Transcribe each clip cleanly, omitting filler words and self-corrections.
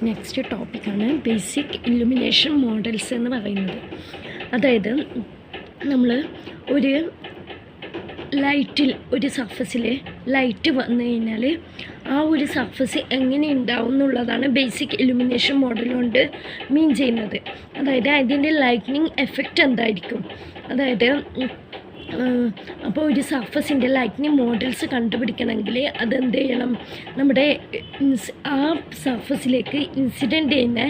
Next ടോപ്പിക്കാണ് basic illumination models എന്ന് പറയുന്നത്. അതായത് നമ്മൾ ഒരു ലൈറ്റിൽ ഒരു സർഫസിൽ ലൈറ്റ് വന്നു കഴിഞ്ഞാൽ ആ ഒരു സർഫസ് എങ്ങനെ ഉണ്ടാവും എന്നുള്ളതാണ് ബേസിക് ഇല്ലുമിനേഷൻ മോഡൽ കൊണ്ട് മീൻ ചെയ്യുന്നത്. അതായത് അതിൻ്റെ ലൈറ്റ്നിങ് എഫക്റ്റ് എന്തായിരിക്കും, അതായത് അപ്പോൾ ഒരു സർഫസിൻ്റെ ലൈറ്റ്നിങ് മോഡൽസ് കണ്ടുപിടിക്കണമെങ്കിൽ അതെന്ത് ചെയ്യണം, നമ്മുടെ ആ സർഫസിലേക്ക് ഇൻസിഡൻറ്റ് ചെയ്യുന്ന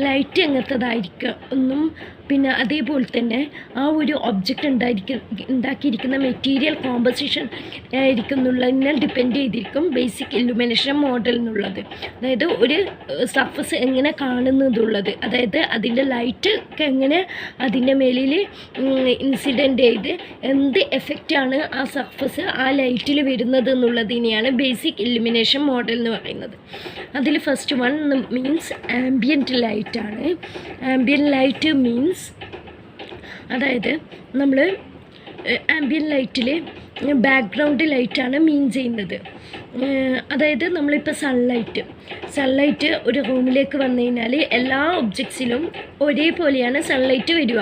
ലൈറ്റ് എങ്ങനത്തതായിരിക്കും എന്നും പിന്നെ അതേപോലെ തന്നെ ആ ഒരു ഒബ്ജക്റ്റ് ഉണ്ടാക്കിയിരിക്കുന്ന മെറ്റീരിയൽ കോമ്പസിഷൻ ആയിരിക്കും എന്നുള്ളതിനെ ഡിപ്പെൻഡ് ചെയ്തിരിക്കും ബേസിക് ഇല്ലുമിനേഷൻ മോഡൽ എന്നുള്ളത്. അതായത് ഒരു സർഫസ് എങ്ങനെ കാണുന്നതുള്ളത്, അതായത് അതിൻ്റെ ലൈറ്റ് ഒക്കെ എങ്ങനെ അതിൻ്റെ മേലിൽ ഇൻസിഡൻറ്റ് ചെയ്ത് എന്ത് എഫക്റ്റാണ് ആ സർഫസ് ആ ലൈറ്റിൽ വരുന്നത് എന്നുള്ളതിനെയാണ് ബേസിക് ഇല്ലുമിനേഷൻ മോഡൽ എന്ന് പറയുന്നത്. അതിൽ ഫസ്റ്റ് വൺ മീൻസ് ആംബിയൻറ്റ് ലൈറ്റാണ്. ആംബിയൻറ്റ് ലൈറ്റ് മീൻസ് അതായത് നമ്മൾ ആംബിയൻറ്റ് ലൈറ്റിൽ ബാക്ക്ഗ്രൗണ്ട് ലൈറ്റാണ് മീൻ ചെയ്യുന്നത്. അതായത് നമ്മളിപ്പോൾ സൺലൈറ്റ് ഒരു റൂമിലേക്ക് വന്നു കഴിഞ്ഞാൽ എല്ലാ ഒബ്ജക്ട്സിലും ഒരേപോലെയാണ് സൺലൈറ്റ് വരിക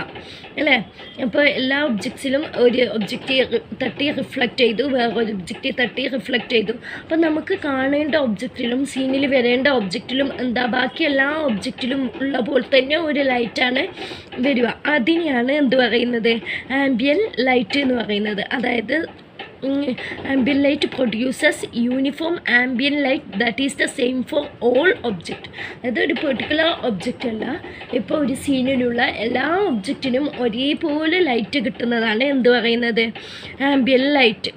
അല്ലേ. അപ്പോൾ എല്ലാ ഒബ്ജക്ട്സിലും ഒരു ഒബ്ജക്റ്റ് തട്ടി റിഫ്ലക്റ്റ് ചെയ്തു, വേറൊരു ഒബ്ജക്റ്റ് തട്ടി റിഫ്ലക്റ്റ് ചെയ്തു. അപ്പോൾ നമുക്ക് കാണേണ്ട ഒബ്ജക്റ്റിലും സീനിൽ വരേണ്ട ഒബ്ജക്റ്റിലും ബാക്കി എല്ലാ ഒബ്ജക്റ്റിലും ഉള്ള പോലെ തന്നെ ഒരു ലൈറ്റാണ് വരിക. അതിനെയാണ് എന്ത് പറയുന്നത്, ആംബിയൻറ്റ് ലൈറ്റ് എന്ന് പറയുന്നത്. അതായത് ambient light produces uniform ambient light that is the same for all object. അതായത് ഒരു പെർട്ടിക്കുലർ ഒബ്ജക്റ്റ് അല്ല, ഇപ്പോൾ ഒരു സീനിലുള്ള എല്ലാ ഒബ്ജക്റ്റിനും ഒരേപോലെ ലൈറ്റ് കിട്ടുന്നതാണ് എന്ത് പറയുന്നത്, ആംബിയൻറ്റ് ലൈറ്റ്.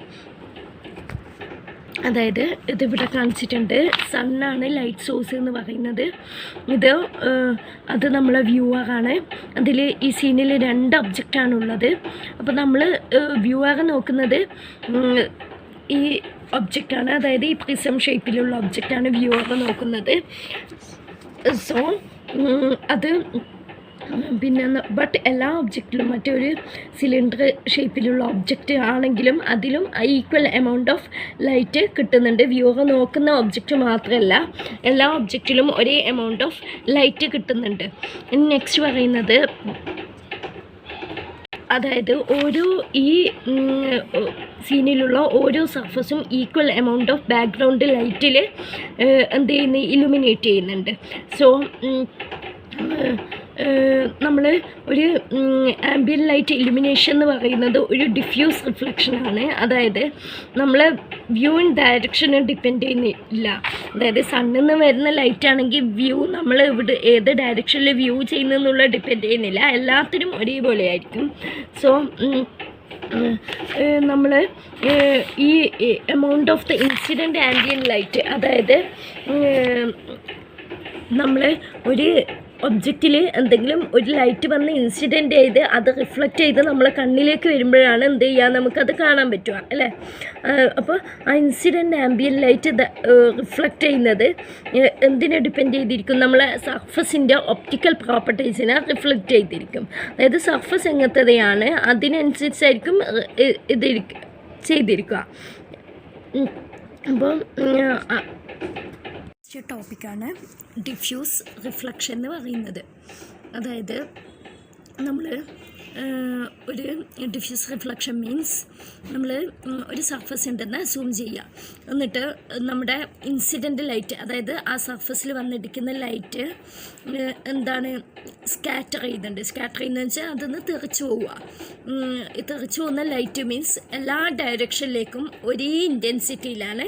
അതായത് ഇതിവിടെ കാണിച്ചിട്ടുണ്ട്, സണ്ണാണ് ലൈറ്റ് സോഴ്സ് എന്ന് പറയുന്നത്. അത് നമ്മളെ വ്യൂവറാണ്. അതിൽ ഈ സീനിൽ 2 ഒബ്ജക്റ്റാണുള്ളത്. അപ്പോൾ നമ്മൾ വ്യൂവർ നോക്കുന്നത് ഈ ഒബ്ജക്റ്റാണ്, അതായത് ഈ പ്രിസം ഷേപ്പിലുള്ള ഒബ്ജക്റ്റാണ് വ്യൂവർ നോക്കുന്നത്. സോ അത് പിന്നെ ബട്ട് എല്ലാ ഒബ്ജക്റ്റിലും മറ്റൊരു സിലിണ്ടർ ഷേപ്പിലുള്ള ഒബ്ജക്റ്റ് ആണെങ്കിലും അതിലും ഈക്വൽ എമൗണ്ട് ഓഫ് ലൈറ്റ് കിട്ടുന്നുണ്ട്. വ്യൂവർ നോക്കുന്ന ഒബ്ജക്റ്റ് മാത്രമല്ല, എല്ലാ ഒബ്ജക്റ്റിലും ഒരേ എമൗണ്ട് ഓഫ് ലൈറ്റ് കിട്ടുന്നുണ്ട്. നെക്സ്റ്റ് പറയുന്നത് അതായത് ഓരോ ഈ സീനിലുള്ള ഓരോ സർഫസും ഈക്വൽ എമൗണ്ട് ഓഫ് ബാക്ക്ഗ്രൗണ്ട് ലൈറ്റിൽ എന്ത് ചെയ്യുന്നു, ഇലുമിനേറ്റ് ചെയ്യുന്നുണ്ട്. സോ നമ്മൾ ഒരു ആംബിയൻറ്റ് ലൈറ്റ് ഇലുമിനേഷൻ എന്ന് പറയുന്നത് ഒരു ഡിഫ്യൂസ് റിഫ്ലക്ഷനാണ്. അതായത് നമ്മൾ വ്യൂവിങ് ഡയറക്ഷനെ ഡിപ്പെൻഡ് ചെയ്യുന്നില്ല. അതായത് സണ്ണിൽ നിന്ന് വരുന്ന ലൈറ്റ് ആണെങ്കിൽ വ്യൂ നമ്മൾ ഇവിടെ ഏത് ഡയറക്ഷനിൽ വ്യൂ ചെയ്യുന്നതെന്നുള്ള ഡിപ്പെൻഡ് ചെയ്യുന്നില്ല, എല്ലാത്തിനും ഒരേപോലെ ആയിരിക്കും. സോ നമ്മൾ ഈ amount of the incident ambient light, അതായത് നമ്മൾ ഒരു ഒബ്ജക്റ്റിൽ എന്തെങ്കിലും ഒരു ലൈറ്റ് വന്ന് ഇൻസിഡൻറ്റ് ചെയ്ത് അത് റിഫ്ലക്റ്റ് ചെയ്ത് നമ്മളെ കണ്ണിലേക്ക് വരുമ്പോഴാണ് എന്ത് ചെയ്യുക, നമുക്കത് കാണാൻ പറ്റുക അല്ലേ. അപ്പോൾ ആ ഇൻസിഡൻറ്റ് ആംബിയൻറ്റ് ലൈറ്റ് റിഫ്ലക്റ്റ് ചെയ്യുന്നത് എന്തിനെ ഡിപ്പെൻഡ് ചെയ്തിരിക്കും, നമ്മളെ സർഫസിൻ്റെ ഒപ്റ്റിക്കൽ പ്രോപ്പർട്ടീസിനെ റിഫ്ലക്റ്റ് ചെയ്തിരിക്കും. അതായത് സർഫസ് എങ്ങനത്തെയാണ് അതിനനുസരിച്ചായിരിക്കും ഇത് ചെയ്തിരിക്കുക. അപ്പം ടോപ്പിക്കാണ് ഡിഫ്യൂസ് റിഫ്ലക്ഷൻ എന്ന് പറയുന്നത്. അതായത് നമ്മൾ ഒരു ഡിഫ്യൂസ് റിഫ്ലക്ഷൻ മീൻസ് നമ്മൾ ഒരു സർഫസ് ഉണ്ടെന്ന് അസ്യൂം ചെയ്യുക, എന്നിട്ട് നമ്മുടെ ഇൻസിഡൻറ്റ് ലൈറ്റ്, അതായത് ആ സർഫസിൽ വന്നിരിക്കുന്ന ലൈറ്റ് സ്കാറ്റർ ചെയ്യുന്നുണ്ട്. സ്കാറ്റർ ചെയ്യുന്നതെന്ന് വെച്ചാൽ അതൊന്ന് തെറിച്ചു പോവുക. തെറിച്ചു പോകുന്ന ലൈറ്റ് മീൻസ് എല്ലാ ഡയറക്ഷനിലേക്കും ഒരേ ഇൻറ്റൻസിറ്റിയിലാണ്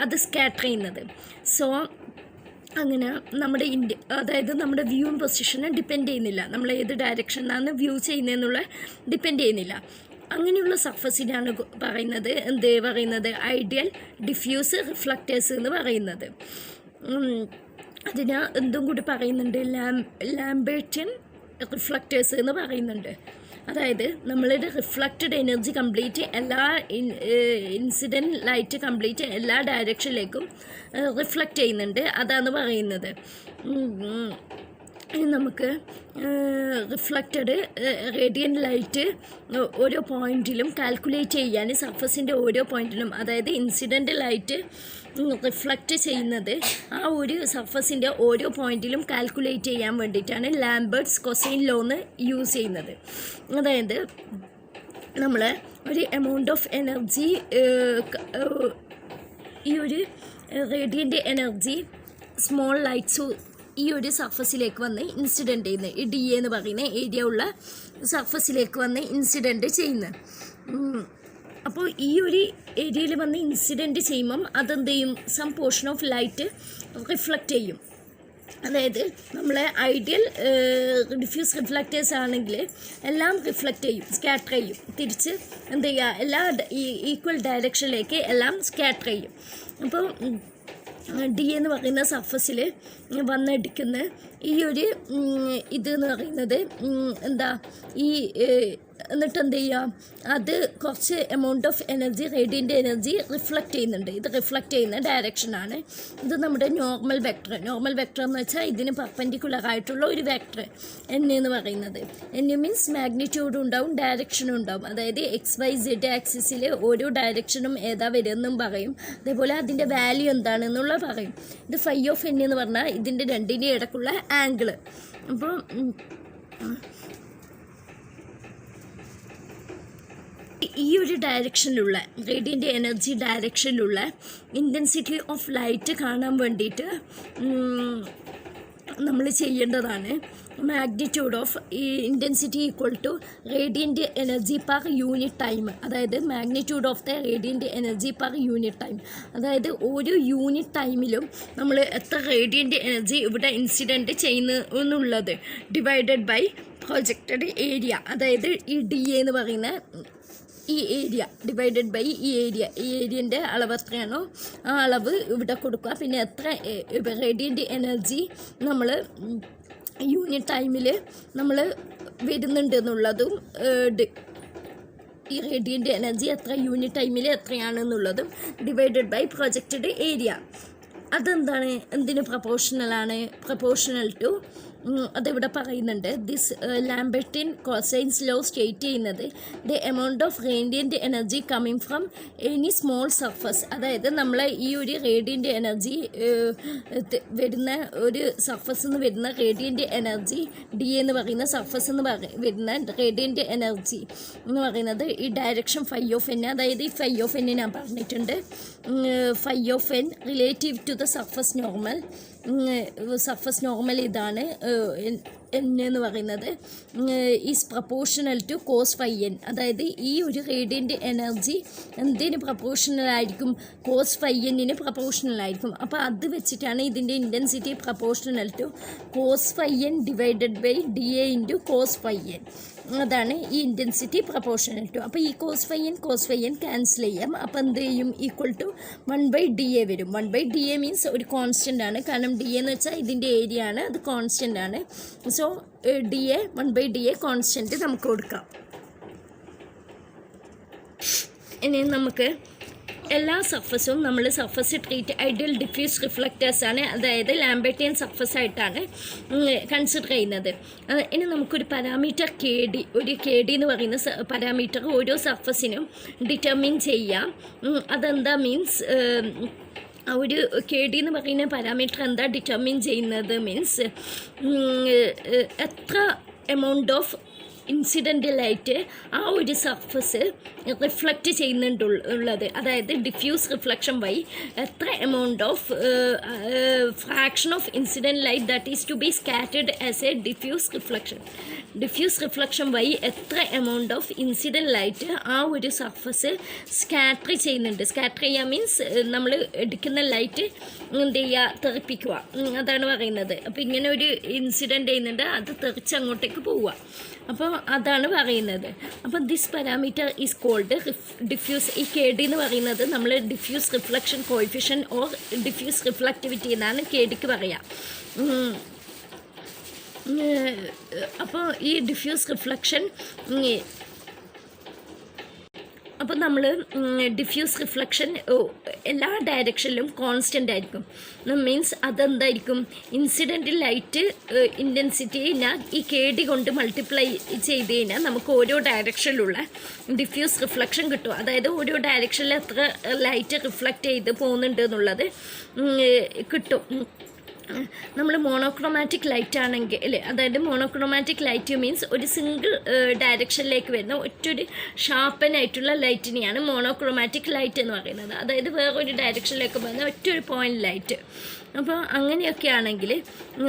അത് സ്കാറ്റർ ചെയ്യുന്നത്. സോ അങ്ങനെ നമ്മുടെ അതായത് നമ്മുടെ വ്യൂയിങ് പൊസിഷനെ ഡിപ്പെൻഡ് ചെയ്യുന്നില്ല, നമ്മൾ ഏത് ഡയറക്ഷനിലാണ് വ്യൂ ചെയ്യുന്നതെന്നുള്ള ഡിപ്പെൻഡ് ചെയ്യുന്നില്ല. അങ്ങനെയുള്ള സർഫസിനാണ് പറയുന്നത് ഐഡിയൽ ഡിഫ്യൂസ് റിഫ്ലക്റ്റേഴ്സ് എന്ന് പറയുന്നത്. അതിന് എന്തും കൂടി പറയുന്നുണ്ട്, ലാംബർട്ടിയൻ റിഫ്ലക്റ്റേഴ്സ് എന്ന് പറയുന്നുണ്ട്. അതായത് നമ്മളുടെ റിഫ്ലക്റ്റഡ് എനർജി കംപ്ലീറ്റ് എല്ലാ ഇൻസിഡൻറ്റ് ലൈറ്റ് കംപ്ലീറ്റ് എല്ലാ ഡയറക്ഷനിലേക്കും റിഫ്ലക്റ്റ് ചെയ്യുന്നുണ്ട്, അതാണ് പറയുന്നത്. ഇനി നമുക്ക് റിഫ്ലക്റ്റഡ് റേഡിയൻ്റ് ലൈറ്റ് ഓരോ പോയിൻറ്റിലും കാൽക്കുലേറ്റ് ചെയ്യാൻ സർഫസിൻ്റെ ഓരോ പോയിൻറ്റിലും, അതായത് ഇൻസിഡൻ്റ് ലൈറ്റ് റിഫ്ലക്റ്റ് ചെയ്യുന്നത് ആ ഒരു സർഫസിൻ്റെ ഓരോ പോയിൻറ്റിലും കാൽക്കുലേറ്റ് ചെയ്യാൻ വേണ്ടിയിട്ടാണ് ലാംബർട്ട്സ് കൊസൈൻ ലോ എന്ന് യൂസ് ചെയ്യുന്നത്. അതായത് നമ്മൾ ഒരു എമൗണ്ട് ഓഫ് എനർജി, ഈ ഒരു റേഡിയൻ്റ് എനർജി സ്മോൾ ലൈറ്റ്സ് ഈ ഒരു സർഫസിലേക്ക് വന്ന് ഇൻസിഡൻറ്റ് ചെയ്യുന്നത്, ഈ ഡി എന്ന് പറയുന്ന ഏരിയ ഉള്ള സർഫസിലേക്ക് വന്ന് ഇൻസിഡൻറ്റ് ചെയ്യുന്നത്. അപ്പോൾ ഈ ഒരു ഏരിയയിൽ വന്ന് ഇൻസിഡൻറ്റ് ചെയ്യുമ്പം അതെന്ത് ചെയ്യും, some portion of light reflect ചെയ്യും. അതായത് നമ്മളെ ഐഡിയൽ ഡിഫ്യൂസ് റിഫ്ലക്റ്റേഴ്സ് ആണെങ്കിൽ എല്ലാം റിഫ്ലക്റ്റ് ചെയ്യും, സ്കാറ്റർ ചെയ്യും, തിരിച്ച് എന്ത് ചെയ്യുക, എല്ലാ ഈക്വൽ ഡയറക്ഷനിലേക്ക് എല്ലാം സ്കാറ്റർ ചെയ്യും. അപ്പോൾ ഡി എന്ന് പറയുന്ന സർഫസിൽ വന്നടിക്കുന്ന ഈ ഒരു ഇതെന്ന് പറയുന്നത് എന്താ, ഈ എന്നിട്ട് എന്ത് ചെയ്യുക, അത് കുറച്ച് amount of energy, radiant energy reflect ചെയ്യുന്നുണ്ട്. ഇത് റിഫ്ലക്റ്റ് ചെയ്യുന്ന ഡയറക്ഷനാണ്. ഇത് നമ്മുടെ നോർമൽ വെക്ടർ. നോർമൽ വെക്ടർ എന്ന് വെച്ചാൽ ഇതിന് പെർപെൻഡിക്കുലർ ആയിട്ടുള്ള ഒരു വെക്ടർ എൻ എന്ന് പറയുന്നത്. എൻ മീൻസ് മാഗ്നിറ്റ്യൂഡും ഉണ്ടാവും, ഡയറക്ഷനും ഉണ്ടാവും. അതായത് XYZ ആക്സിസിൽ ഓരോ ഡയറക്ഷനും ഏതാ വരുമെന്നും പറയും. അതേപോലെ അതിൻ്റെ വാല്യൂ എന്താണെന്നുള്ള പറയും. ഇത് ഫൈ ഓഫ് എൻ എന്ന് പറഞ്ഞാൽ ഇതിൻ്റെ രണ്ടിൻ്റെ ഇടയ്ക്കുള്ള ആംഗിള്. അപ്പോൾ ഈ ഒരു ഡയറക്ഷനിലുള്ള റേഡിയൻ്റ് എനർജി ഡയറക്ഷനിലുള്ള ഇൻറ്റൻസിറ്റി ഓഫ് ലൈറ്റ് കാണാൻ വേണ്ടിയിട്ട് നമ്മൾ ചെയ്യേണ്ടതാണ് മാഗ്നിറ്റ്യൂഡ് ഓഫ് ഈ intensity equal to radiant energy per unit time. അതായത് magnitude of the radiant energy per unit time. അതായത് ഓരോ യൂണിറ്റ് ടൈമിലും നമ്മൾ എത്ര റേഡിയൻ്റ് എനർജി ഇവിടെ ഇൻസിഡൻറ്റ് ചെയ്യുന്നു എന്നുള്ളത് ഡിവൈഡഡ് ബൈ പ്രൊജക്റ്റഡ് ഏരിയ. അതായത് ഈ ഡി എന്ന് പറയുന്ന ഈ ഏരിയ ഡിവൈഡഡ് ബൈ ഈ ഏരിയൻ്റെ അളവ് എത്രയാണോ ആ അളവ് ഇവിടെ കൊടുക്കുക. പിന്നെ എത്ര റേഡിയൻ്റ് എനർജി നമ്മൾ യൂണിറ്റ് ടൈമിൽ നമ്മൾ വരുന്നുണ്ട് എന്നുള്ളതും, ഈ റേഡിയൻ്റ് എനർജി എത്ര യൂണിറ്റ് ടൈമിൽ എത്രയാണെന്നുള്ളതും ഡിവൈഡഡ് ബൈ പ്രൊജക്റ്റഡ് ഏരിയ. അതെന്താണ്, എന്തിന് പ്രൊപ്പോർഷണലാണ്, പ്രൊപ്പോർഷണൽ ടു, അതിവിടെ പറയുന്നുണ്ട്. ദിസ് ലാംബർട്ടിൻ കൊസൈൻസ് ലോ സ്റ്റേറ്റ് ചെയ്യുന്നത് the amount of radiant energy coming from any small surface. അതായത് നമ്മൾ ഈ ഒരു റേഡിയൻ്റ് എനർജി വരുന്ന ഒരു സർഫസ് നിന്ന് വരുന്ന റേഡിയൻ്റ് എനർജി, ഡി എന്ന് പറയുന്ന സർഫസ് എന്ന് വരുന്ന റേഡിയൻ്റ് എനർജി എന്ന് പറയുന്നത് ഈ ഡയറക്ഷൻ ഫൈ ഓഫ് എൻ. അതായത് ഈ ഫൈ ഓഫ് എൻ ഞാൻ പറഞ്ഞിട്ടുണ്ട്. Phi of N relative to the surface normal. Surface normal ഇതാണ് എൻ എന്ന് പറയുന്നത്. Is proportional to cos phi N. അതായത് ഈ ഒരു റേഡിയൻ്റ് എനർജി എന്തിന് പ്രപ്പോർഷണലായിരിക്കും, കോസ് ഫൈ എന്നിന് പ്രപ്പോർഷണലായിരിക്കും. അപ്പോൾ അത് വെച്ചിട്ടാണ് ഇതിൻ്റെ intensity proportional to cos phi N divided by D A into cos phi N. അതാണ് ഈ ഇൻറ്റൻസിറ്റി പ്രപ്പോർഷണൽ ടു. അപ്പോൾ ഈ കോസ് ഫൈ എൻ ക്യാൻസൽ ചെയ്യാം. അപ്പോൾ എന്ത് ചെയ്യും, ഈക്വൽ ടു 1/dA വരും. 1/dA മീൻസ് ഒരു കോൺസ്റ്റൻ്റ് ആണ്. കാരണം ഡി എന്ന് വെച്ചാൽ ഇതിൻ്റെ ഏരിയ ആണ്, അത് കോൺസ്റ്റൻ്റ് ആണ്. സോ DA 1/dA കോൺസ്റ്റൻറ്റ് നമുക്ക് കൊടുക്കാം. ഇനി നമുക്ക് എല്ലാ സർഫസും നമ്മൾ സർഫസ് ട്രീറ്റ് ഐഡിയൽ ഡിഫ്യൂസ് റിഫ്ലക്റ്റേഴ്സാണ്, അതായത് ലാംബർട്ടിയൻ സർഫസ് ആയിട്ടാണ് കൺസിഡർ ചെയ്യുന്നത്. ഇനി നമുക്കൊരു പാരാമീറ്റർ ഒരു KD എന്ന് പറയുന്ന പാരാമീറ്റർ ഓരോ സർഫസിനും ഡിറ്റർമിൻ ചെയ്യാം. അതെന്താ മീൻസ്, ഒരു KD എന്ന് പറയുന്ന പാരാമീറ്റർ എന്താ ഡിറ്റർമിൻ ചെയ്യുന്നത് മീൻസ് എത്ര എമൗണ്ട് ഓഫ് ഇൻസിഡൻ്റ് ലൈറ്റ് ആ ഒരു സർഫസ് റിഫ്ലക്റ്റ് ചെയ്യുന്നുണ്ടുള്ളത്. അതായത് ഡിഫ്യൂസ് റിഫ്ലക്ഷൻ വൈ എത്ര amount of fraction of incident light that is to be scattered as a diffuse reflection വൈ എത്ര എമൗണ്ട് ഓഫ് ഇൻസിഡൻറ്റ് ലൈറ്റ് ആ ഒരു സർഫസ് സ്കാറ്റർ ചെയ്യുന്നുണ്ട്. സ്കാറ്റർ ചെയ്യുക മീൻസ് നമ്മൾ എടുക്കുന്ന ലൈറ്റ് എന്ത് ചെയ്യുക, തെറിപ്പിക്കുക, അതാണ് പറയുന്നത്. അപ്പോൾ ഇങ്ങനെ ഒരു ഇൻസിഡൻറ്റ് ചെയ്യുന്നുണ്ട്, അത് തെറിച്ച് അങ്ങോട്ടേക്ക് പോവുക. അപ്പോൾ അതാണ് പറയുന്നത്. അപ്പോൾ this parameter is called diffuse. ഈ KD എന്ന് പറയുന്നത് നമ്മൾ diffuse reflection coefficient or diffuse reflectivity എന്നാണ് KDക്ക് പറയാം. അപ്പോൾ ഈ ഡിഫ്യൂസ് റിഫ്ലക്ഷൻ അപ്പോൾ നമ്മൾ ഡിഫ്യൂസ് റിഫ്ലക്ഷൻ എല്ലാ ഡയറക്ഷനിലും കോൺസ്റ്റൻ്റ് ആയിരിക്കും. മീൻസ് അതെന്തായിരിക്കും, ഇൻസിഡൻറ്റ് ലൈറ്റ് ഇൻറ്റൻസിറ്റിനെ ഈ KD കൊണ്ട് മൾട്ടിപ്ലൈ ചെയ്ത് കഴിഞ്ഞാൽ നമുക്ക് ഓരോ ഡയറക്ഷനിലുള്ള ഡിഫ്യൂസ് റിഫ്ലക്ഷൻ കിട്ടും. അതായത് ഓരോ ഡയറക്ഷനിൽ എത്ര ലൈറ്റ് റിഫ്ലക്റ്റ് ചെയ്ത് പോകുന്നുണ്ട് എന്നുള്ളത് കിട്ടും. നമ്മൾ മോണോക്രോമാറ്റിക് ലൈറ്റ് ആണെങ്കിൽ, അതായത് മോണോക്രോമാറ്റിക് ലൈറ്റ് മീൻസ് ഒരു സിംഗിൾ ഡയറക്ഷനിലേക്ക് വരുന്ന ഒറ്റൊരു ഷാർപ്പനായിട്ടുള്ള ലൈറ്റിനെയാണ് മോണോക്രോമാറ്റിക് ലൈറ്റ് എന്ന് പറയുന്നത്. അതായത് വേറൊരു ഡയറക്ഷനിലേക്ക് പോകുന്ന ഒറ്റൊരു പോയിൻ്റ് ലൈറ്റ്. അപ്പോൾ അങ്ങനെയൊക്കെ ആണെങ്കിൽ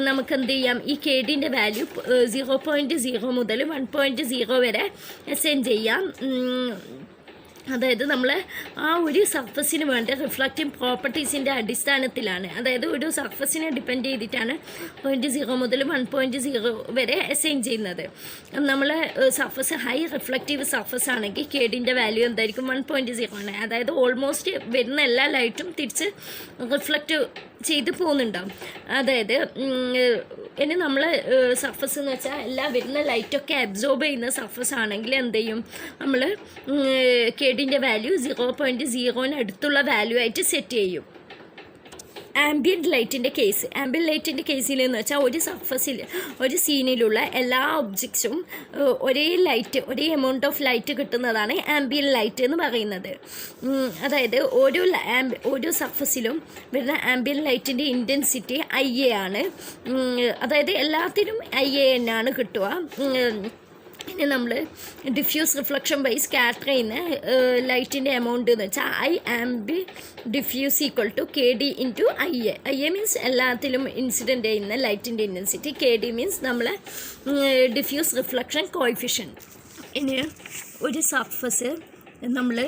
നമുക്ക് എന്ത് ചെയ്യാം, ഈ KDൻ്റെ വാല്യൂ 0.0 മുതൽ 1.0 വരെ അസൈൻ ചെയ്യാം. അതായത് നമ്മൾ ആ ഒരു സർഫസിന് വേണ്ട റിഫ്ലക്റ്റിംഗ് പ്രോപ്പർട്ടീസിൻ്റെ അടിസ്ഥാനത്തിലാണ്, അതായത് ഒരു സർഫസിനെ ഡിപ്പെൻഡ് ചെയ്തിട്ടാണ് 0.0 മുതൽ 1.0 വരെ അസൈൻ ചെയ്യുന്നത്. നമ്മൾ സർഫസ് ഹൈ റിഫ്ലക്റ്റീവ് സർഫസ് ആണെങ്കിൽ KDൻ്റെ വാല്യൂ എന്തായിരിക്കും, 1.0 ആണ്. അതായത് ഓൾമോസ്റ്റ് വരുന്ന എല്ലാ ലൈറ്റും തിരിച്ച് റിഫ്ലക്റ്റ് ചെയ്ത് പോകുന്നുണ്ടാവും. അതായത് ഇനി നമ്മൾ സർഫസ് എന്ന് വെച്ചാൽ എല്ലാ വരുന്ന ലൈറ്റൊക്കെ അബ്സോർബ് ചെയ്യുന്ന സർഫസ് ആണെങ്കിൽ എന്ത് ചെയ്യും, നമ്മൾ KDൻ്റെ വാല്യൂ 0.0 അടുത്തുള്ള വാല്യൂ ആയിട്ട് സെറ്റ് ചെയ്യും. ആംബിയൻറ്റ് ലൈറ്റിൻ്റെ കേസിൽ എന്ന് വെച്ചാൽ ഒരു സർഫസിൽ ഒരു സീനിലുള്ള എല്ലാ ഒബ്ജക്ട്സും ഒരേ എമൗണ്ട് ഓഫ് ലൈറ്റ് കിട്ടുന്നതാണ് ആംബിയൻറ്റ് ലൈറ്റ് എന്ന് പറയുന്നത്. അതായത് ഓരോ സർഫസിലും വരുന്ന ആംബിയൻറ്റ് ലൈറ്റിൻ്റെ ഇൻറ്റൻസിറ്റി IA ആണ്. അതായത് എല്ലാത്തിനും IA തന്നെയാണ് കിട്ടുക. ഇനി നമ്മൾ ഡിഫ്യൂസ് റിഫ്ലക്ഷൻ ബൈ സ്കാറ്റർ ചെയ്യുന്ന ലൈറ്റിൻ്റെ എമൗണ്ട് എന്ന് വെച്ചാൽ IAMB diffuse equal to KD into IA means എല്ലാത്തിലും ഇൻസിഡൻറ്റ് ചെയ്യുന്ന ലൈറ്റിൻ്റെ ഇൻറ്റൻസിറ്റി, KD മീൻസ് നമ്മൾ ഡിഫ്യൂസ് റിഫ്ലക്ഷൻ കോഎഫിഷ്യൻറ്റ്. ഇനി ഒരു സർഫസ് നമ്മൾ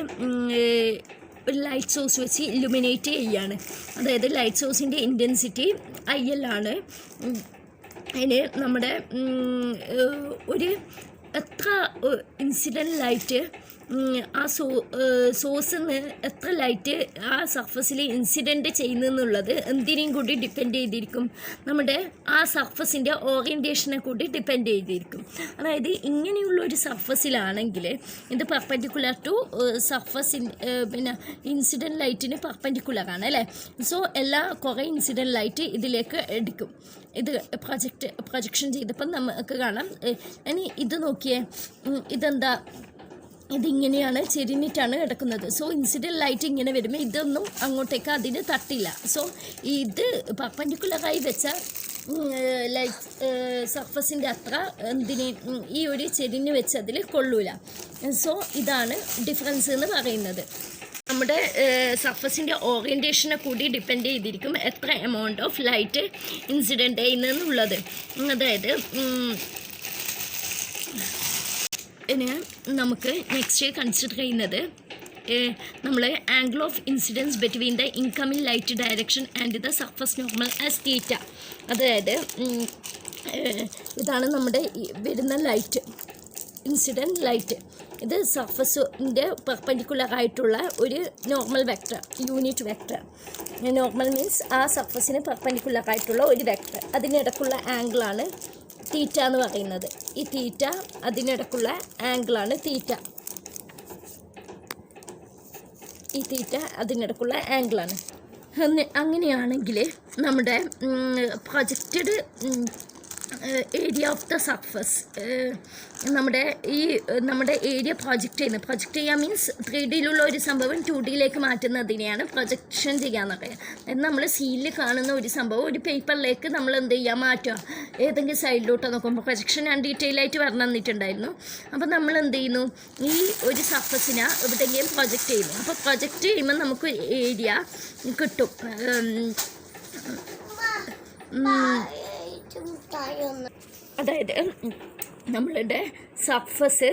ഒരു ലൈറ്റ് സോഴ്സ് വെച്ച് ഇല്ലുമിനേറ്റ് ചെയ്യുകയാണ്. അതായത് ലൈറ്റ് സോഴ്സിൻ്റെ ഇൻറ്റൻസിറ്റി IL ആണ്. അതിന് നമ്മുടെ ഒരു എത്ര ഇൻസിഡൻറ്റ് ലൈറ്റ് ആ സോഴ്സിൽ നിന്ന് എത്ര ലൈറ്റ് ആ സർഫസിൽ ഇൻസിഡൻറ്റ് ചെയ്യുന്നെന്നുള്ളത് എന്തിനേയും കൂടി ഡിപ്പെൻഡ് ചെയ്തിരിക്കും, നമ്മുടെ ആ സർഫസിൻ്റെ ഓറിയൻറ്റേഷനെ കൂടി ഡിപ്പെൻഡ് ചെയ്തിരിക്കും. അതായത് ഇങ്ങനെയുള്ള ഒരു സർഫസിലാണെങ്കിൽ ഇത് പെർപെൻഡിക്കുലർ ടു പിന്നെ ഇൻസിഡൻറ്റ് ലൈറ്റിന് പെർപെൻഡിക്കുലറാണ് അല്ലേ. സോ കുറേ ഇൻസിഡൻറ്റ് ലൈറ്റ് ഇതിലേക്ക് എടുക്കും. ഇത് പ്രൊജക്ഷൻ ചെയ്തപ്പം നമുക്ക് കാണാം. ഇനി ഇത് നോക്കിയേ, ഇതെന്താ, ഇതിങ്ങനെയാണ് ചെരിഞ്ഞിട്ടാണ് കിടക്കുന്നത്. സോ ഇൻസിഡൻറ്റ് ലൈറ്റ് ഇങ്ങനെ വരുമ്പോൾ ഇതൊന്നും അങ്ങോട്ടേക്ക് അതിന് തട്ടില്ല. സോ ഇത് പെർപെൻഡിക്കുലറായി വെച്ച ലൈറ്റ് സർഫസിൻ്റെ അത്ര ഈ ഒരു ചെരിഞ്ഞ് വെച്ചതിൽ കൊള്ളൂല. സോ ഇതാണ് ഡിഫറൻസ് എന്ന് പറയുന്നത്. നമ്മുടെ സർഫസിൻ്റെ ഓറിയൻറ്റേഷനെ കൂടി ഡിപ്പെൻഡ് ചെയ്തിരിക്കും എത്ര എമൗണ്ട് ഓഫ് ലൈറ്റ് ഇൻസിഡൻറ്റ് ചെയ്യുന്നതെന്നുള്ളത്. അതായത് ഇനി നമുക്ക് നെക്സ്റ്റ് കൺസിഡർ ചെയ്യുന്നത് നമ്മൾ angle of incidence between the incoming light direction and the surface normal as theta. അതായത് ഇതാണ് നമ്മുടെ വരുന്ന ലൈറ്റ്, ഇൻസിഡൻറ്റ് ലൈറ്റ്. ഇത് സർഫസിൻ്റെ പെർപെൻഡിക്കുലറായിട്ടുള്ള ഒരു normal vector, unit vector. Normal means ആ സർഫസിന് പെർപെൻഡിക്കുലറായിട്ടുള്ള ഒരു വെക്ടർ. അതിനിടക്കുള്ള ആംഗിളാണ് തീറ്റ എന്ന് പറയുന്നത്. ഈ തീറ്റ അതിനിടക്കുള്ള ആംഗിളാണ് തീറ്റ. ഈ തീറ്റ അതിനിടക്കുള്ള ആംഗിളാണ്. അങ്ങനെയാണെങ്കിൽ നമ്മുടെ projected area of the surface, നമ്മുടെ ഏരിയ പ്രൊജക്റ്റ് ചെയ്യുക മീൻസ് 3Dയിലുള്ള ഒരു സംഭവം 2Dയിലേക്ക് മാറ്റുന്നതിനെയാണ് പ്രൊജക്ഷൻ ചെയ്യാന്ന് പറയുക. നമ്മൾ സീനിൽ കാണുന്ന ഒരു സംഭവം ഒരു പേപ്പറിലേക്ക് നമ്മൾ എന്ത് ചെയ്യുക, മാറ്റുക. ഏതെങ്കിലും സൈഡിലോട്ട് നോക്കുമ്പോൾ പ്രൊജക്ഷൻ ഞാൻ ഡീറ്റെയിൽ ആയിട്ട് പറഞ്ഞു തന്നിട്ടുണ്ടായിരുന്നു. അപ്പോൾ നമ്മൾ എന്ത് ചെയ്യുന്നു, ഈ ഒരു സർഫസിനെ എവിടെയെങ്കിലും പ്രൊജക്റ്റ് ചെയ്യുന്നു. അപ്പോൾ പ്രൊജക്റ്റ് ചെയ്യുമ്പോൾ നമുക്ക് ഏരിയ കിട്ടും. അതായത് നമ്മളുടെ surface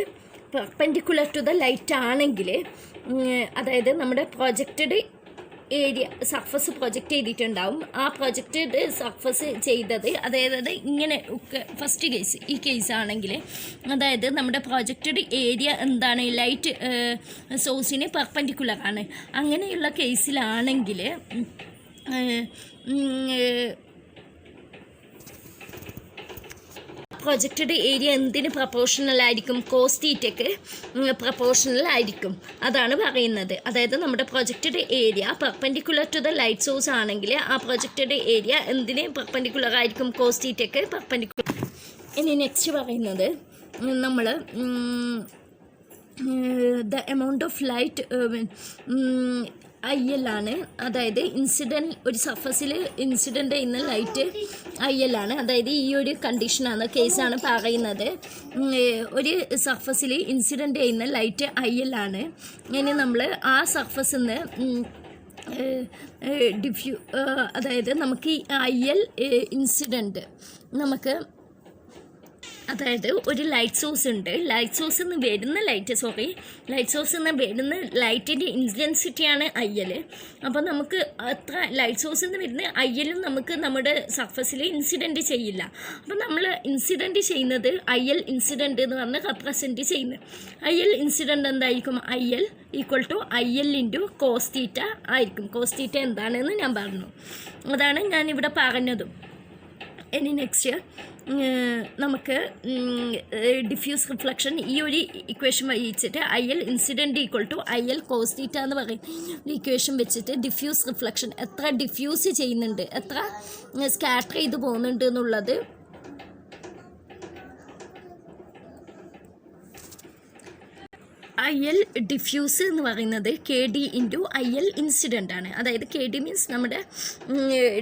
perpendicular to the light ആണെങ്കിൽ, അതായത് നമ്മുടെ പ്രൊജക്റ്റഡ് ഏരിയ സർഫസ് പ്രൊജക്റ്റ് ചെയ്തിട്ടുണ്ടാവും. ആ പ്രൊജക്റ്റഡ് സർഫസ് ചെയ്തത്, അതായത് ഇങ്ങനെ ഫസ്റ്റ് കേസ്, ഈ കേസ് ആണെങ്കിൽ അതായത് നമ്മുടെ പ്രൊജക്റ്റഡ് ഏരിയ എന്താണ്, ലൈറ്റ് സോഴ്സിന് പെർപെൻഡിക്കുലറാണ്. അങ്ങനെയുള്ള കേസിലാണെങ്കിൽ പ്രൊജക്റ്റഡ് ഏരിയ എന്തിന് പ്രപ്പോർഷണൽ ആയിരിക്കും? കോസ് തീറ്റയ്ക്ക് പ്രപ്പോർഷണൽ ആയിരിക്കും. അതാണ് പറയുന്നത്. അതായത് നമ്മുടെ projected area perpendicular to the light source ആണെങ്കിൽ ആ പ്രൊജക്റ്റഡ് ഏരിയ എന്തിന് പെർപെൻഡിക്കുലർ ആയിരിക്കും? കോസ് തീറ്റയ്ക്ക് പെർപെൻഡിക്കുലർ. ഇനി നെക്സ്റ്റ് പറയുന്നത് നമ്മൾ the amount of light IL ആണ്. അതായത് ഇൻസിഡൻറ്റ് ഒരു സർഫസിൽ ഇൻസിഡൻ്റ് ചെയ്യുന്ന ലൈറ്റ് IL ആണ്. അതായത് ഈ ഒരു കണ്ടീഷനാണ് കേസാണ് പറയുന്നത്. ഒരു സർഫസിൽ ഇൻസിഡൻ്റ് ചെയ്യുന്ന ലൈറ്റ് IL ആണ്. ഇനി നമ്മൾ ആ സർഫസിൽ നിന്ന് അതായത് നമുക്ക് ഈ IL ഇൻസിഡൻറ്റ് നമുക്ക് അതായത് ഒരു ലൈറ്റ് സോഴ്സ് ഉണ്ട്. ലൈറ്റ് സോഴ്സിൽ നിന്ന് വരുന്ന ലൈറ്റ് സോഴ്സിൽ നിന്ന് വരുന്ന ലൈറ്റിൻ്റെ ഇൻറ്റൻസിറ്റിയാണ് IL. അപ്പോൾ നമുക്ക് അത്ര ലൈറ്റ് സോഴ്സിൽ നിന്ന് വരുന്ന IL നമുക്ക് നമ്മുടെ സർഫസിൽ ഇൻസിഡൻറ്റ് ചെയ്യില്ല. അപ്പോൾ നമ്മൾ ഇൻസിഡൻറ്റ് ചെയ്യുന്നത് IL ഇൻസിഡൻറ്റ് എന്ന് പറഞ്ഞ് റെപ്രസെൻറ്റ് ചെയ്യുന്നത്. IL ഇൻസിഡൻറ്റ് എന്തായിരിക്കും? IL equal to IL into cos theta ആയിരിക്കും. കോസ് തീറ്റ എന്താണെന്ന് ഞാൻ പറഞ്ഞു. അതാണ് ഞാനിവിടെ പറഞ്ഞതും. ഇനി നെക്സ്റ്റ് നമുക്ക് ഡിഫ്യൂസ് റിഫ്ലക്ഷൻ ഈ ഒരു ഇക്വേഷൻ വഹിച്ചിട്ട് IL incident equal to IL cos theta എന്ന് പറയും ഇക്വേഷൻ വെച്ചിട്ട് ഡിഫ്യൂസ് റിഫ്ലക്ഷൻ എത്ര ഡിഫ്യൂസ് ചെയ്യുന്നുണ്ട്, എത്ര സ്കാറ്റർ ചെയ്ത് പോകുന്നുണ്ട് എന്നുള്ളത് IL ഡിഫ്യൂസ് എന്ന് പറയുന്നത് KD ഇൻറ്റു IL ഇൻസിഡൻ്റ് ആണ്. അതായത് KD മീൻസ് നമ്മുടെ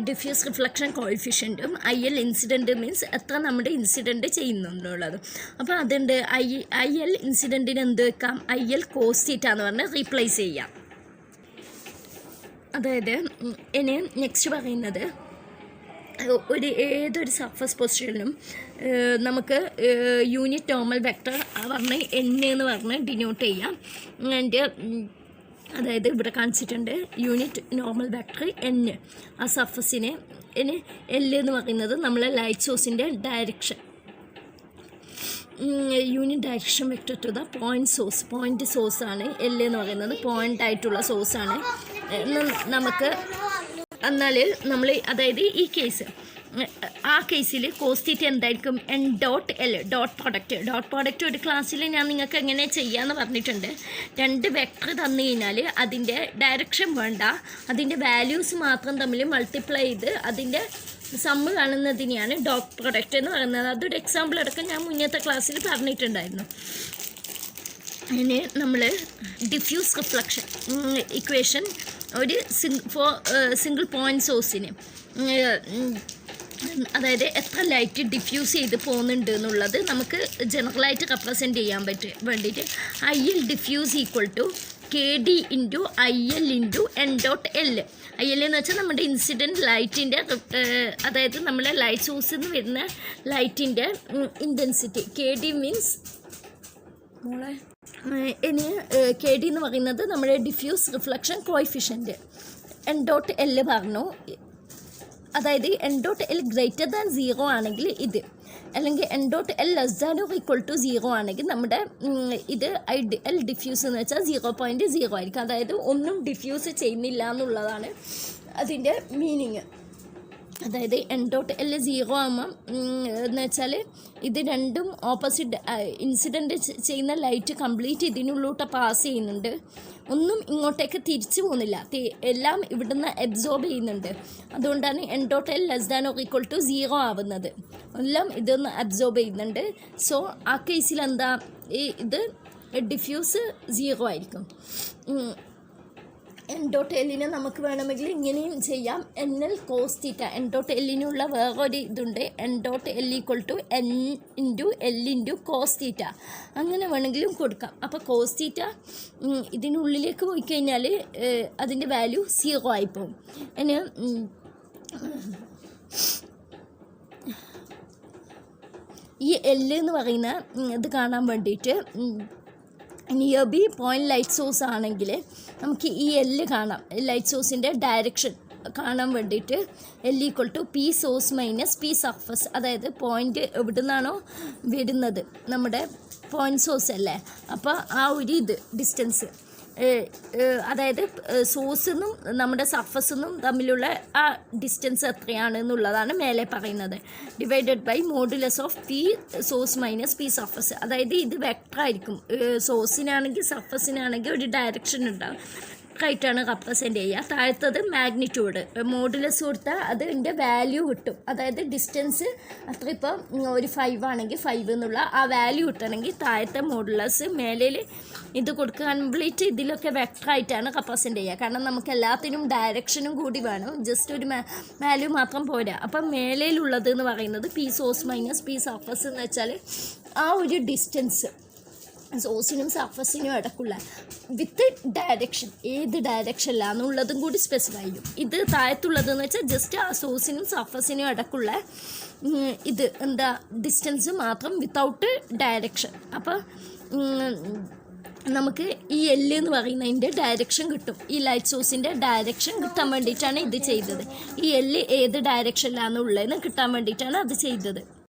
ഡിഫ്യൂസ് റിഫ്ലക്ഷൻ കോഎഫിഷ്യൻറ്റും IL ഇൻസിഡൻറ്റ് മീൻസ് എത്ര നമ്മുടെ ഇൻസിഡൻറ്റ് ചെയ്യുന്നുള്ളത്. അപ്പോൾ അതുണ്ട് IL ഇൻസിഡൻറ്റിന് എന്ത് വെക്കാം? IL കോസ് തീറ്റ എന്ന് പറഞ്ഞ് റീപ്ലേസ് ചെയ്യാം. അതായത് ഇനി നെക്സ്റ്റ് പറയുന്നത് ഏതൊരു സർഫസ് പൊസിഷനിലും നമുക്ക് യൂണിറ്റ് നോർമൽ വെക്ടർ പറഞ്ഞ് N എന്ന് പറഞ്ഞ് ഡിനോട്ട് ചെയ്യാം. അതായത് ഇവിടെ കാണിച്ചിട്ടുണ്ട് യൂണിറ്റ് നോർമൽ വെക്ടർ N. ആ സർഫസിന് N L എന്ന് പറയുന്നത് നമ്മളെ ലൈറ്റ് സോഴ്സിൻ്റെ direction, unit direction vector to the point സോഴ്സാണ് L എന്ന് പറയുന്നത്. പോയിൻ്റ് ആയിട്ടുള്ള സോഴ്സാണ്. നമുക്ക് എന്നാൽ നമ്മൾ അതായത് ഈ കേസ് ആ കേസിൽ കോസ് തീറ്റ എന്തായിരിക്കും? N dot L dot product ഒരു ക്ലാസ്സിൽ ഞാൻ നിങ്ങൾക്ക് എങ്ങനെ ചെയ്യാമെന്ന് പറഞ്ഞിട്ടുണ്ട്. രണ്ട് വെക്ടർ തന്നു കഴിഞ്ഞാൽ അതിൻ്റെ ഡയറക്ഷൻ വേണ്ട, അതിൻ്റെ വാല്യൂസ് മാത്രം തമ്മിൽ മൾട്ടിപ്ലൈ ചെയ്ത് അതിൻ്റെ സമ്മ് കാണുന്നതിനെയാണ് ഡോട്ട് പ്രോഡക്റ്റ് എന്ന് പറയുന്നത്. അതൊരു എക്സാമ്പിൾ അടക്കം ഞാൻ മുന്നത്തെ ക്ലാസ്സിൽ പറഞ്ഞിട്ടുണ്ടായിരുന്നു. ഇനി നമ്മൾ ഡിഫ്യൂസ് റിഫ്ലക്ഷൻ ഇക്വേഷൻ ഒരു സിംഗിൾ പോയിൻറ്റ് സോഴ്സിന് അതായത് എത്ര ലൈറ്റ് ഡിഫ്യൂസ് ചെയ്ത് പോകുന്നുണ്ട് എന്നുള്ളത് നമുക്ക് ജനറലായിട്ട് റെപ്രസെൻറ്റ് ചെയ്യാൻ വേണ്ടിയിട്ട് IL diffuse equal to KD into IL into N dot L. IL എന്ന് വെച്ചാൽ നമ്മുടെ ഇൻസിഡൻറ്റ് ലൈറ്റിൻ്റെ അതായത് നമ്മുടെ ലൈറ്റ് സോഴ്സിൽ നിന്ന് വരുന്ന ലൈറ്റിൻ്റെ ഇൻറ്റൻസിറ്റി. KD മീൻസ് ഇനി KD എന്ന് പറയുന്നത് നമ്മുടെ diffuse reflection coefficient. N dot L പറഞ്ഞു. അതായത് N dot L greater than 0 ആണെങ്കിൽ ഇത്, അല്ലെങ്കിൽ N dot L less than or equal to 0 ആണെങ്കിൽ നമ്മുടെ ഇത് L ഡിഫ്യൂസ് എന്ന് വെച്ചാൽ 0.0 ആയിരിക്കും. അതായത് ഒന്നും ഡിഫ്യൂസ് ചെയ്യുന്നില്ല എന്നുള്ളതാണ് അതിൻ്റെ മീനിങ്. അതായത് N ഡോട്ട് L 0 ആകുമ്പം എന്ന് വെച്ചാൽ ഇത് രണ്ടും ഓപ്പോസിറ്റ് ഇൻസിഡൻറ്റ് ചെയ്യുന്ന ലൈറ്റ് കംപ്ലീറ്റ് ഇതിനുള്ളിലോട്ട് പാസ് ചെയ്യുന്നുണ്ട്. ഒന്നും ഇങ്ങോട്ടേക്ക് തിരിച്ചു പോകുന്നില്ല, എല്ലാം ഇവിടുന്ന് അബ്സോർബ് ചെയ്യുന്നുണ്ട്. അതുകൊണ്ടാണ് N dot L less than or equal to 0 ആവുന്നത്. എല്ലാം ഇതൊന്ന് അബ്സോർബ് ചെയ്യുന്നുണ്ട്. സോ ആ കേസിൽ എന്താ ഇത് ഡിഫ്യൂസ് 0 ആയിരിക്കും. N ഡോട്ട് Lനെ നമുക്ക് വേണമെങ്കിൽ ഇങ്ങനെയും ചെയ്യാം. NL cos theta. N dot Lനുള്ള വേറൊരു ഇതുണ്ട്. N dot L equal to N into L into cos theta. അങ്ങനെ വേണമെങ്കിലും കൊടുക്കാം. അപ്പോൾ കോസ് തീറ്റ ഇതിനുള്ളിലേക്ക് പോയി കഴിഞ്ഞാൽ അതിൻ്റെ വാല്യൂ 0 ആയിപ്പോവും. ഇനി ഈ L എന്ന് പറയുന്ന ഇത് കാണാൻ വേണ്ടിയിട്ട് near be point light source ആണെങ്കിൽ നമുക്ക് ഈ L കാണാം. ലൈറ്റ് സോഴ്സിൻ്റെ ഡയറക്ഷൻ കാണാൻ വേണ്ടിയിട്ട് L equal to P source minus P surface. അതായത് പോയിൻ്റ് എവിടെ നിന്നാണോ വരുന്നത് നമ്മുടെ പോയിൻറ്റ് സോഴ്സ് അല്ലേ, അപ്പോൾ ആ ഒരു ഡിസ്റ്റൻസ് അതായത് സോഴ്സിൽ നിന്നും നമ്മുടെ സർഫസിൽ നിന്നും തമ്മിലുള്ള ആ ഡിസ്റ്റൻസ് എത്രയാണ് എന്നുള്ളതാണ് മേലെ പറയുന്നത്. Divided by modulus of P source minus P surface. അതായത് ഇത് വെക്ടർ ആയിരിക്കും. സോഴ്സിനാണെങ്കിൽ സർഫസിനാണെങ്കിൽ ഒരു ഡയറക്ഷൻ ഉണ്ടാകും, ആയിട്ടാണ് റെപ്രസെൻ്റ് ചെയ്യുക. താഴത്തത് മാഗ്നിറ്റ്യൂഡ് മോഡുലസ് കൊടുത്താൽ അതിൻ്റെ വാല്യൂ കിട്ടും. അതായത് ഡിസ്റ്റൻസ് അത്ര ഇപ്പോൾ ഒരു 5 ആണെങ്കിൽ 5 എന്നുള്ള ആ വാല്യൂ കിട്ടണമെങ്കിൽ താഴത്തെ മോഡുലസ്, മേലേൽ ഇത് കൊടുക്കുക. കംപ്ലീറ്റ് ഇതിലൊക്കെ വെക്ടറായിട്ടാണ് റെപ്രസെൻ്റ് ചെയ്യുക. കാരണം നമുക്ക് എല്ലാത്തിനും ഡയറക്ഷനും കൂടി വേണം, ജസ്റ്റ് ഒരു വാല്യൂ മാത്രം പോരാ. അപ്പം മേലേലുള്ളത് എന്ന് പറയുന്നത് P source minus P surface എന്ന് വെച്ചാൽ ആ ഒരു ഡിസ്റ്റൻസ് സോഴ്സിനും സർഫസിനും ഇടയ്ക്കുള്ള വിത്ത് ഡയറക്ഷൻ, ഏത് ഡയറക്ഷനിലാണെന്നുള്ളതും കൂടി സ്പെസിഫൈ ചെയ്യും. ഇത് താഴത്തുള്ളതെന്ന് വെച്ചാൽ ജസ്റ്റ് ആ സോഴ്സിനും സർഫസിനും ഇടയ്ക്കുള്ള ഇത് എന്താ ഡിസ്റ്റൻസ് മാത്രം വിത്തൗട്ട് ഡയറക്ഷൻ. അപ്പോൾ നമുക്ക് ഈ എല്ല് എന്ന് പറയുന്നതിൻ്റെ ഡയറക്ഷൻ കിട്ടും. ഈ ലൈറ്റ് സോഴ്സിൻ്റെ ഡയറക്ഷൻ കിട്ടാൻ വേണ്ടിയിട്ടാണ് ഇത് ചെയ്തത്. ഈ എല്ല് ഏത് ഡയറക്ഷനിലാണെന്നുള്ളതെന്ന് കിട്ടാൻ വേണ്ടിയിട്ടാണ് അത് ചെയ്തത്.